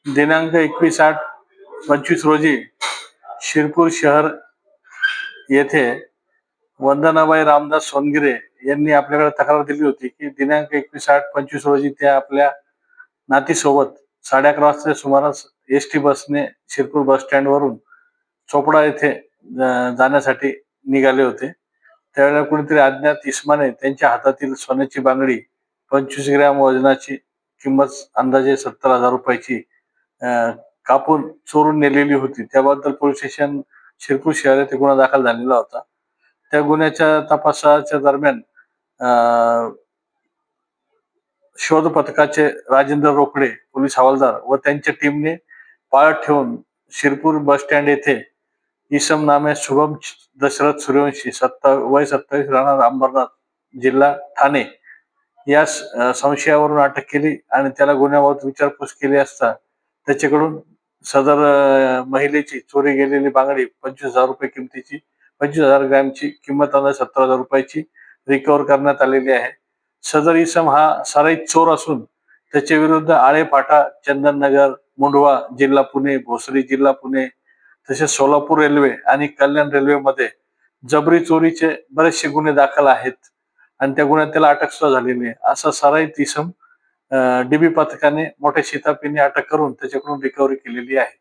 दिनांक 21/8/25 रोजी शिरपूर शहर येथे वंदनाबाई रामदास सोनगिरे यांनी आपल्याकडे तक्रार दिली होती की दिनांक 21/8/25 रोजी त्या आपल्या नातीसोबत 11:30 वाजता सुमारास एस टी बसने शिरपूर बस स्टँड वरून चोपडा येथे जाण्यासाठी निघाले होते. त्यावेळेला कुणीतरी अज्ञात इसमाने त्यांच्या हातातील सोन्याची बांगडी 25 ग्रॅम वजनाची, किंमत अंदाजे 70,000 रुपयाची कापून चोरून नेलेली होती. त्याबद्दल पोलीस स्टेशन शिरपूर शहर येथे गुन्हा दाखल झालेला होता. त्या गुन्ह्याच्या तपासाच्या दरम्यान शोध पथकाचे राजेंद्र रोकडे पोलीस हवालदार व त्यांच्या टीमने पाळत ठेवून शिरपूर बस स्टँड येथे इसम नामे शुभम दशरथ सूर्यवंशी वय 27, राहणार अंबरनाथ, जिल्हा ठाणे या संशयावरून अटक केली आणि त्याला गुन्ह्याबाबत विचारपूस केली असता त्याच्याकडून सदर महिलेची चोरी गेलेली बांगडी 25,000 रुपये किमतीची, 25,000 ग्रॅमची, किंमत अंदाजे 70,000 रुपयाची रिकव्हर करण्यात आलेली आहे. सदर इसम हा सराईत चोर असून त्याच्या विरुद्ध आळेफाटा, चंदननगर, मुंढवा जिल्हा पुणे, भोसरी जिल्हा पुणे, तसेच सोलापूर रेल्वे आणि कल्याण रेल्वेमध्ये जबरी चोरीचे बरेचसे गुन्हे दाखल आहेत आणि त्या गुन्ह्यात त्याला अटक सुद्धा झालेली आहे. असा सराईत इसम डीबी पथकाने मोठ्या शिताफीने अटक करून त्याच्याकडून रिकव्हरी केलेली आहे.